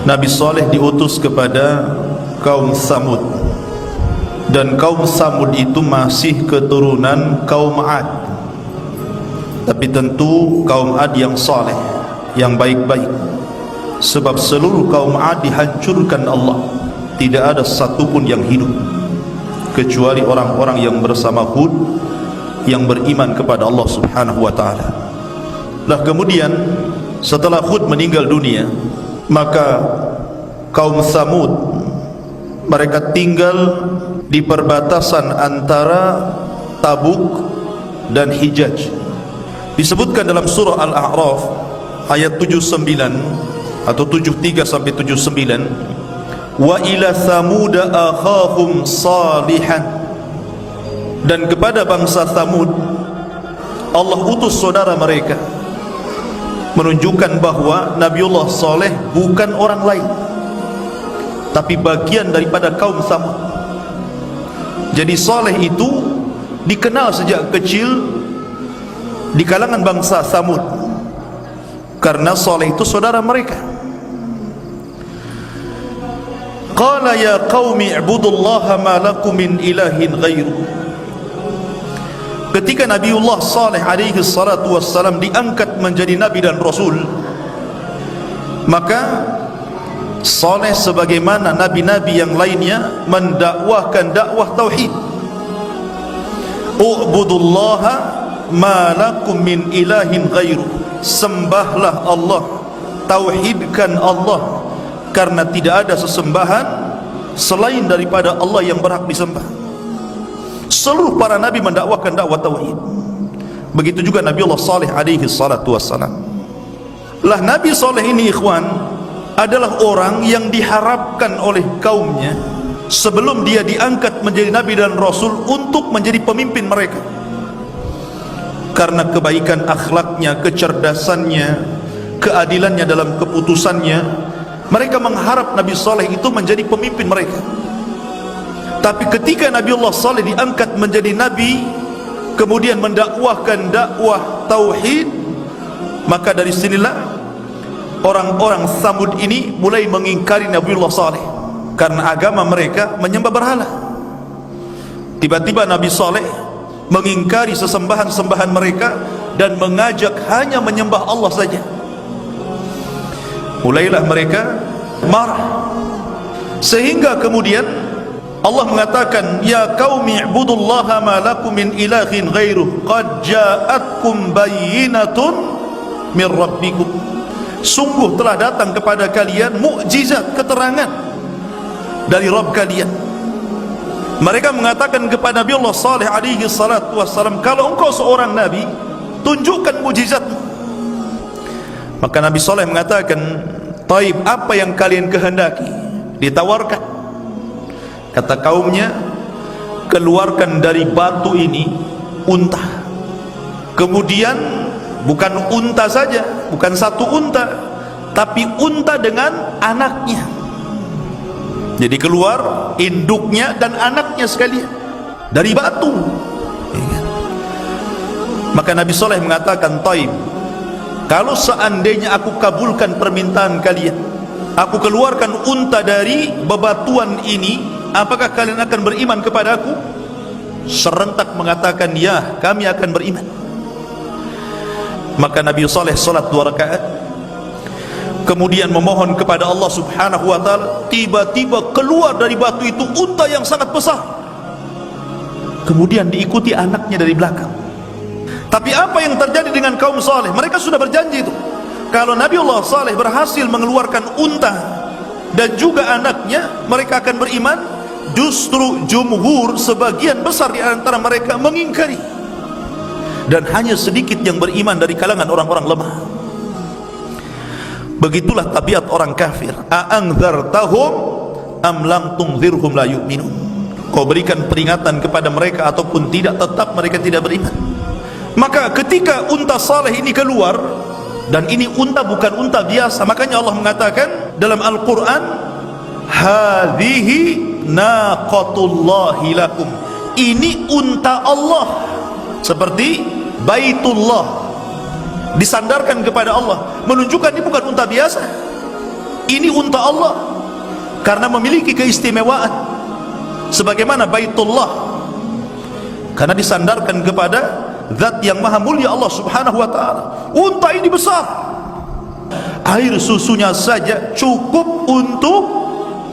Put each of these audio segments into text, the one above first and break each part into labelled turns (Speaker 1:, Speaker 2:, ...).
Speaker 1: Nabi Saleh diutus kepada kaum Samud, dan kaum Samud itu masih keturunan kaum Ad, tapi tentu kaum Ad yang saleh, yang baik-baik. Sebab seluruh kaum Ad dihancurkan Allah, tidak ada satupun yang hidup kecuali orang-orang yang bersama Hud, yang beriman kepada Allah subhanahu wa ta'ala. Lah kemudian setelah Hud meninggal dunia, maka kaum Samud mereka tinggal di perbatasan antara Tabuk dan Hijaz. Disebutkan dalam surah Al-A'raf ayat 79 atau 73 sampai 79, wa ila Thamud akhahum salihan, dan kepada bangsa Thamud Allah utus saudara mereka, menunjukkan bahwa Nabiullah Saleh bukan orang lain tapi bagian daripada kaum Thamud. Jadi Saleh itu dikenal sejak kecil di kalangan bangsa Thamud karena Saleh itu saudara mereka. Qala ya qaumi ibudullaha ma lakum min ilahin ghairu. Ketika Nabiullah Saleh alaihi salatu wassalam diangkat menjadi nabi dan rasul, maka Saleh sebagaimana nabi-nabi yang lainnya mendakwahkan dakwah tauhid. U'budullaha ma lakum min ilahin ghairu. Sembahlah Allah, tauhidkan Allah, karena tidak ada sesembahan selain daripada Allah yang berhak disembah. Seluruh para nabi mendakwakan dakwah tauhid. Begitu juga Nabiullah Saleh alaihi salatu wassalam. Lah Nabi Saleh ini ikhwan adalah orang yang diharapkan oleh kaumnya sebelum dia diangkat menjadi nabi dan rasul untuk menjadi pemimpin mereka, karena kebaikan akhlaknya, kecerdasannya, keadilannya dalam keputusannya. Mereka mengharap Nabi Saleh itu menjadi pemimpin mereka. Tapi ketika Nabiullah Saleh diangkat menjadi nabi, kemudian mendakwahkan dakwah tauhid, maka dari sinilah orang-orang Samud ini mulai mengingkari Nabiullah Saleh karena agama mereka menyembah berhala. Tiba-tiba Nabi Saleh mengingkari sesembahan-sembahan mereka dan mengajak hanya menyembah Allah saja. Mulailah mereka marah, sehingga kemudian Allah mengatakan, ya qaumi ibudullaha ma lakum min ilahin ghairuh qad ja'atkum bayyinatun min rabbikum. Sungguh telah datang kepada kalian mukjizat, keterangan dari Rabb kalian. Mereka mengatakan kepada Nabiullah Saleh alaihi salatu wassalam, kalau engkau seorang nabi, tunjukkan mukjizatmu. Maka Nabi Saleh mengatakan, taib, apa yang kalian kehendaki? Ditawarkan. Kata kaumnya, keluarkan dari batu ini unta. Kemudian bukan unta saja, bukan satu unta, tapi unta dengan anaknya. Jadi keluar induknya dan anaknya sekalian dari batu. Maka Nabi Saleh mengatakan, taib, kalau seandainya aku kabulkan permintaan kalian, aku keluarkan unta dari bebatuan ini, apakah kalian akan beriman kepada aku? Serentak mengatakan, ya, kami akan beriman. Maka Nabi Saleh salat 2 rakaat, kemudian memohon kepada Allah subhanahu wa ta'ala. Tiba-tiba keluar dari batu itu unta yang sangat besar, kemudian diikuti anaknya dari belakang. Tapi apa yang terjadi dengan kaum Saleh? Mereka sudah berjanji itu, kalau Nabiullah Saleh berhasil mengeluarkan unta dan juga anaknya, mereka akan beriman. Justru jumhur, sebagian besar di antara mereka mengingkari, dan hanya sedikit yang beriman dari kalangan orang-orang lemah. Begitulah tabiat orang kafir. A'anzartahum am lam tunzirhum la yu'minun. Kau berikan peringatan kepada mereka ataupun tidak, tetap mereka tidak beriman. Maka ketika unta Saleh ini keluar, dan ini unta bukan unta biasa, makanya Allah mengatakan dalam Al-Quran, hadhihi naqatullahi lakum, ini unta Allah, seperti Baitullah, disandarkan kepada Allah, menunjukkan ini bukan unta biasa. Ini unta Allah karena memiliki keistimewaan sebagaimana Baitullah, karena disandarkan kepada zat yang maha mulia Allah subhanahu wa ta'ala. Unta ini besar, air susunya saja cukup untuk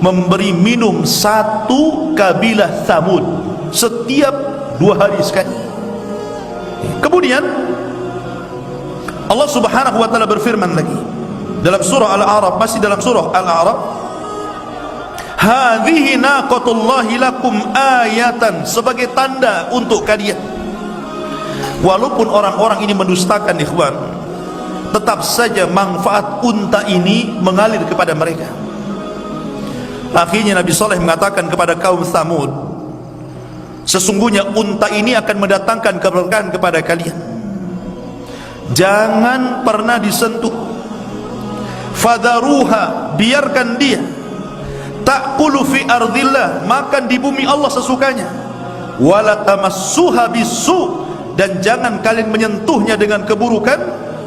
Speaker 1: memberi minum satu kabilah Thamud setiap 2 hari sekali. Kemudian Allah subhanahu wa ta'ala berfirman lagi dalam surah Al-A'raf, masih dalam surah Al-A'raf, hadhihi naqatullahi lakum ayatan, sebagai tanda untuk kalian. Walaupun orang-orang ini mendustakan ikhwan, tetap saja manfaat unta ini mengalir kepada mereka. Akhirnya Nabi Saleh mengatakan kepada kaum Thamud, sesungguhnya unta ini akan mendatangkan keberkahan kepada kalian, jangan pernah disentuh. Fadharuha, biarkan dia ta'kulu fi ardillah, makan di bumi Allah sesukanya. Wala tamassuha bisu, dan jangan kalian menyentuhnya dengan keburukan.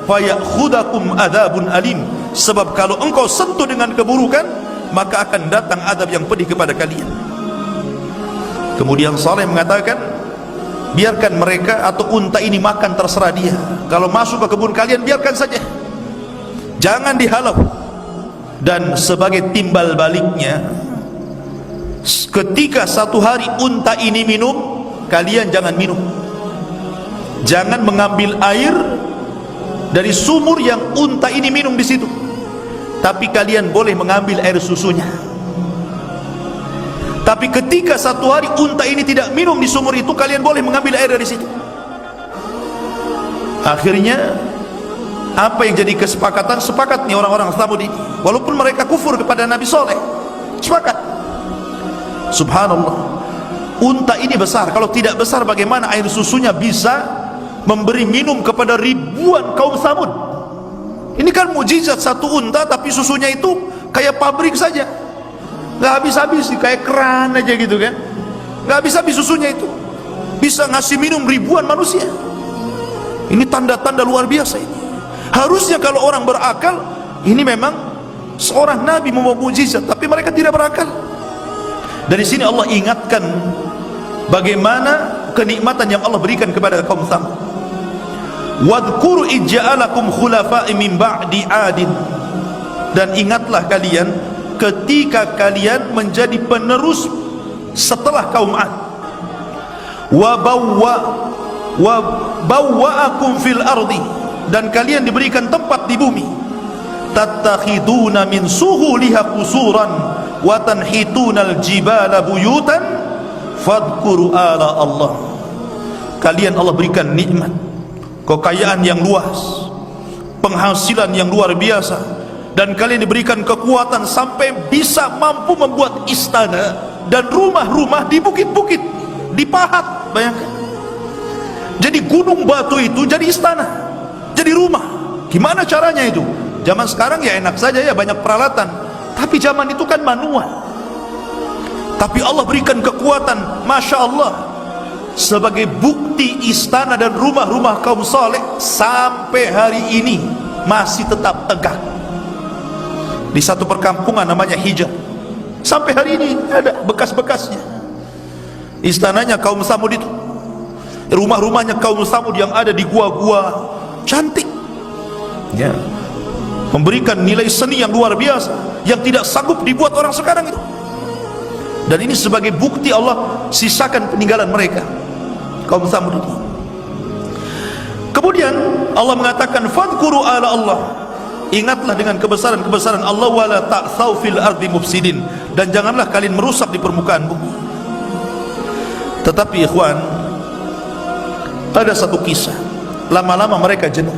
Speaker 1: Fayakhudhakum adzabun alim, sebab kalau engkau sentuh dengan keburukan, maka akan datang azab yang pedih kepada kalian. Kemudian Saleh mengatakan, biarkan mereka atau unta ini makan, terserah dia. Kalau masuk ke kebun kalian, biarkan saja, jangan dihalau. Dan sebagai timbal baliknya, ketika satu hari unta ini minum, kalian jangan minum. Jangan mengambil air dari sumur yang unta ini minum di situ, tapi kalian boleh mengambil air susunya. Tapi ketika satu hari unta ini tidak minum di sumur itu, kalian boleh mengambil air dari situ. Akhirnya apa yang jadi kesepakatan? Sepakat nih orang-orang Thamud ini, walaupun mereka kufur kepada Nabi Saleh, sepakat. Subhanallah, unta ini besar. Kalau tidak besar, bagaimana air susunya bisa memberi minum kepada ribuan kaum Thamud? Ini kan mujizat satu unta, tapi susunya itu kayak pabrik saja, nggak habis-habis, kayak keran aja gitu kan, nggak habis-habis susunya itu, bisa ngasih minum ribuan manusia. Ini tanda-tanda luar biasa ini. Harusnya kalau orang berakal, ini memang seorang nabi membawa mujizat, tapi mereka tidak berakal. Dari sini Allah ingatkan bagaimana kenikmatan yang Allah berikan kepada kaum Thamud. Wadhkuru ij'alakum khulafa'i min ba'di 'adin, dan ingatlah kalian ketika kalian menjadi penerus setelah kaum 'Ad. Wa bawwa'akum fil ardi, dan kalian diberikan tempat di bumi. Tattakhiduna min suhuliha qusuran wa tanhitunal jibala buyutan fadhkuru ala Allah. Kalian Allah berikan nikmat, kekayaan yang luas, penghasilan yang luar biasa, dan kalian diberikan kekuatan sampai bisa mampu membuat istana dan rumah-rumah di bukit-bukit, dipahat. Bayangkan, jadi gunung batu itu jadi istana, jadi rumah. Gimana caranya itu? Zaman sekarang ya enak saja ya, banyak peralatan, tapi zaman itu kan manual. Tapi Allah berikan kekuatan, Masya Allah, sebagai bukti istana dan rumah-rumah kaum saleh sampai hari ini masih tetap tegak. Di satu perkampungan namanya Hijr, sampai hari ini ada bekas-bekasnya. Istananya kaum Thamud itu, rumah-rumahnya kaum Thamud yang ada di gua-gua cantik ya, memberikan nilai seni yang luar biasa yang tidak sanggup dibuat orang sekarang itu. Dan ini sebagai bukti Allah sisakan peninggalan mereka kaum Thamud itu. Kemudian Allah mengatakan fadhkuru ala Allah, ingatlah dengan kebesaran-kebesaran Allah, wala ta'thaw fil ardi mufsidin, dan janganlah kalian merusak di permukaan bumi. Tetapi ikhwan, ada satu kisah, lama-lama mereka jenuh,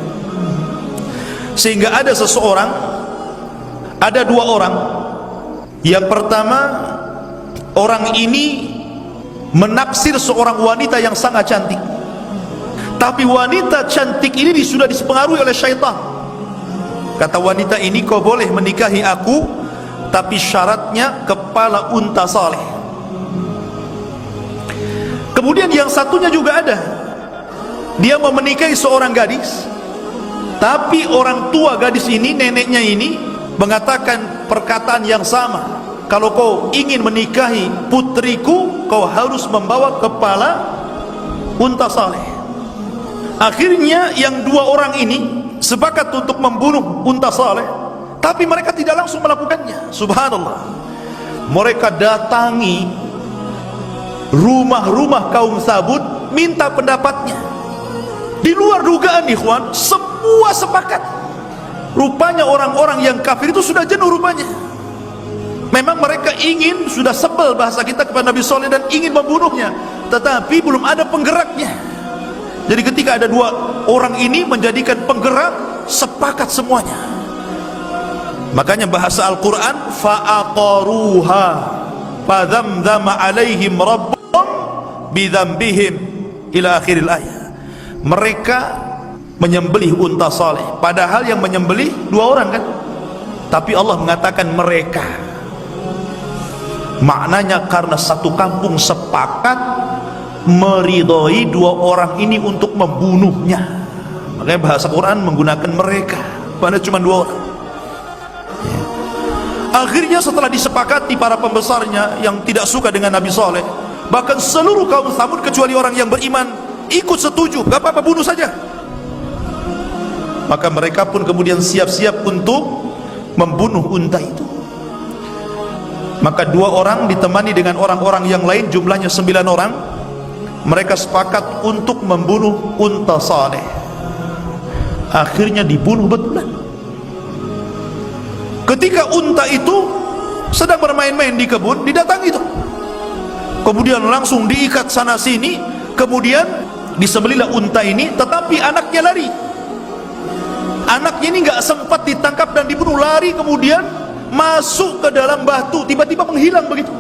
Speaker 1: sehingga ada seseorang, ada dua orang. Yang pertama, orang ini menaksir seorang wanita yang sangat cantik, tapi wanita cantik ini sudah dipengaruhi oleh syaitan. Kata wanita ini, kau boleh menikahi aku, tapi syaratnya kepala unta saleh. Kemudian yang satunya juga ada, dia mau menikahi seorang gadis, tapi orang tua gadis ini, neneknya ini mengatakan perkataan yang sama, kalau kau ingin menikahi putriku, kau harus membawa kepala unta saleh. Akhirnya yang dua orang ini sepakat untuk membunuh unta saleh, tapi mereka tidak langsung melakukannya. Subhanallah, mereka datangi rumah-rumah kaum Samud, minta pendapatnya. Di luar dugaan ikhwan, semua sepakat. Rupanya orang-orang yang kafir itu sudah jenuh rupanya. Memang mereka ingin, sudah sebel bahasa kita kepada Nabi Saleh dan ingin membunuhnya, tetapi belum ada penggeraknya. Jadi ketika ada dua orang ini menjadikan penggerak, sepakat semuanya. Makanya bahasa Al-Quran, fa'aqaruha fadzamdama alaihim rabbuhum bidzambihim ila akhiril ayat. Mereka menyembelih unta saleh, padahal yang menyembelih dua orang kan, tapi Allah mengatakan mereka. Maknanya karena satu kampung sepakat meridhoi dua orang ini untuk membunuhnya. Makanya bahasa Quran menggunakan mereka, padahal cuma dua orang. Akhirnya setelah disepakati para pembesarnya yang tidak suka dengan Nabi Saleh, bahkan seluruh kaum Samud kecuali orang yang beriman ikut setuju, gak apa-apa, bunuh saja. Maka mereka pun kemudian siap-siap untuk membunuh unta itu. Maka dua orang ditemani dengan orang-orang yang lain, jumlahnya 9 orang. Mereka sepakat untuk membunuh unta saleh. Akhirnya dibunuh betulan. Ketika unta itu sedang bermain-main di kebun, didatangi itu, kemudian langsung diikat sana sini, kemudian disembelihlah unta ini, tetapi anaknya lari. Anaknya ini nggak sempat ditangkap dan dibunuh, lari kemudian masuk ke dalam batu, tiba-tiba menghilang begitu.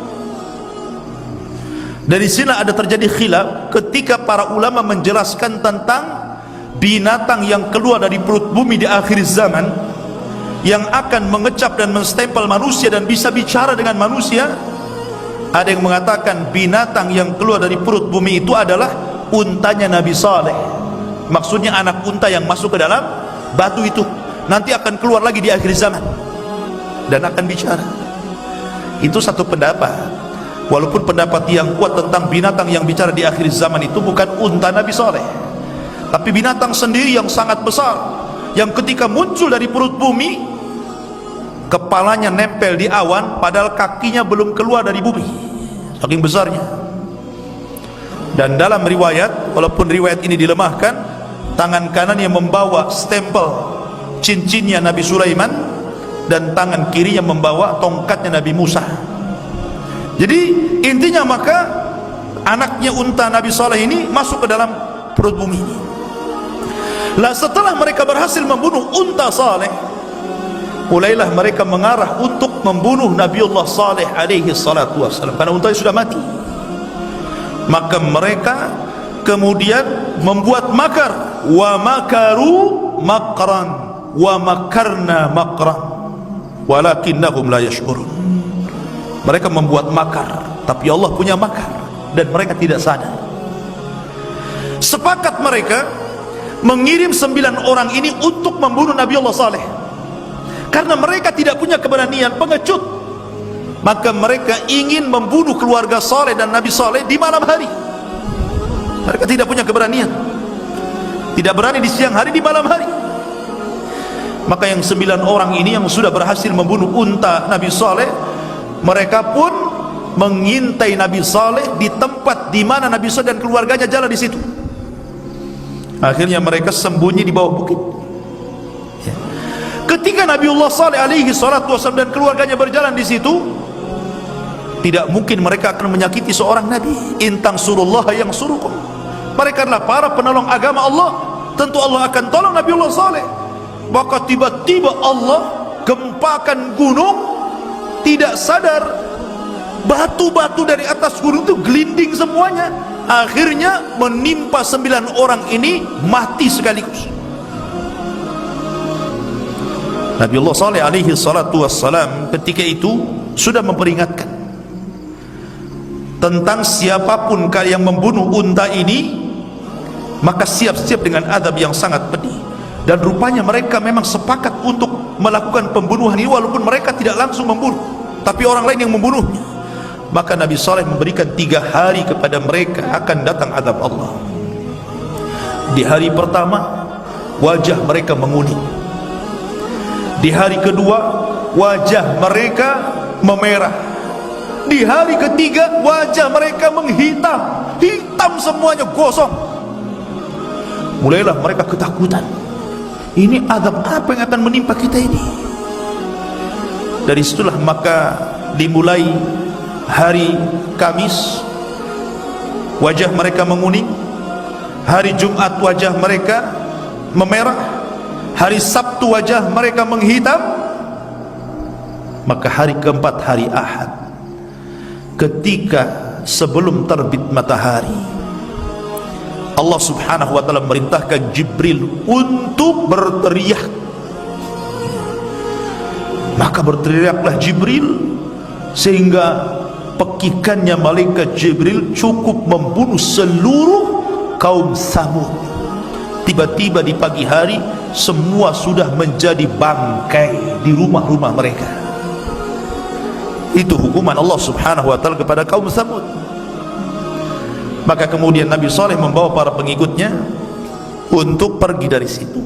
Speaker 1: Dari sini ada terjadi khilaf ketika para ulama menjelaskan tentang binatang yang keluar dari perut bumi di akhir zaman, yang akan mengecap dan menstempel manusia dan bisa bicara dengan manusia. Ada yang mengatakan binatang yang keluar dari perut bumi itu adalah untanya Nabi Saleh. Maksudnya anak unta yang masuk ke dalam batu itu nanti akan keluar lagi di akhir zaman dan akan bicara. Itu satu pendapat. Walaupun pendapat yang kuat tentang binatang yang bicara di akhir zaman itu bukan unta Nabi Saleh, tapi binatang sendiri yang sangat besar, yang ketika muncul dari perut bumi, kepalanya nempel di awan padahal kakinya belum keluar dari bumi, saking besarnya. Dan dalam riwayat, walaupun riwayat ini dilemahkan, tangan kanan yang membawa stempel cincinnya Nabi Sulaiman dan tangan kirinya membawa tongkatnya Nabi Musa. Jadi intinya maka anaknya unta Nabi Saleh ini masuk ke dalam perut bumi ini. Lah setelah mereka berhasil membunuh unta Saleh, mulailah mereka mengarah untuk membunuh Nabiullah Saleh alaihi salatu wassalam, karena untanya sudah mati. Maka mereka kemudian membuat makar, wa makaru makran wa makarna makran walakinnahum la yash'urun. Mereka membuat makar, tapi Allah punya makar dan mereka tidak sadar. Sepakat mereka mengirim 9 orang ini untuk membunuh Nabi Allah Saleh, karena mereka tidak punya keberanian, pengecut. Maka mereka ingin membunuh keluarga Saleh dan Nabi Saleh di malam hari. Mereka tidak punya keberanian, tidak berani di siang hari, di malam hari. Maka yang 9 orang ini yang sudah berhasil membunuh unta Nabi Saleh, mereka pun mengintai Nabi Saleh di tempat di mana Nabi Saleh dan keluarganya jalan di situ. Akhirnya mereka sembunyi di bawah bukit. Ketika Nabiullah Saleh alaihi salatu wasallam dan keluarganya berjalan di situ, tidak mungkin mereka akan menyakiti seorang nabi. Intang surullah yang surukum. Mereka adalah para penolong agama Allah, tentu Allah akan tolong Nabiullah Saleh. Maka tiba-tiba Allah gempakan gunung, tidak sadar batu-batu dari atas gunung itu gelinding semuanya. Akhirnya menimpa 9 orang ini mati sekaligus. Nabiullah Saleh alaihi salatu wassalam ketika itu sudah memperingatkan tentang siapapun yang membunuh unta ini, maka siap-siap dengan azab yang sangat pedih. Dan rupanya mereka memang sepakat untuk melakukan pembunuhan ini, walaupun mereka tidak langsung membunuh, tapi orang lain yang membunuhnya. Maka Nabi Saleh memberikan 3 hari kepada mereka akan datang azab Allah. Di hari pertama wajah mereka menguning, di hari kedua wajah mereka memerah, di hari ketiga wajah mereka menghitam, hitam semuanya, gosong. Mulailah mereka ketakutan, ini azab apa yang akan menimpa kita ini? Dari situlah maka dimulai hari Kamis wajah mereka menguning, hari Jumat wajah mereka memerah, hari Sabtu wajah mereka menghitam. Maka hari keempat, hari Ahad, ketika sebelum terbit matahari, Allah subhanahu wa ta'ala merintahkan Jibril untuk berteriak. Maka berteriaklah Jibril sehingga pekikannya malaikat Jibril cukup membunuh seluruh kaum Samud. Tiba-tiba di pagi hari semua sudah menjadi bangkai di rumah-rumah mereka. Itu hukuman Allah subhanahu wa ta'ala kepada kaum Samud. Maka kemudian Nabi Saleh membawa para pengikutnya untuk pergi dari situ.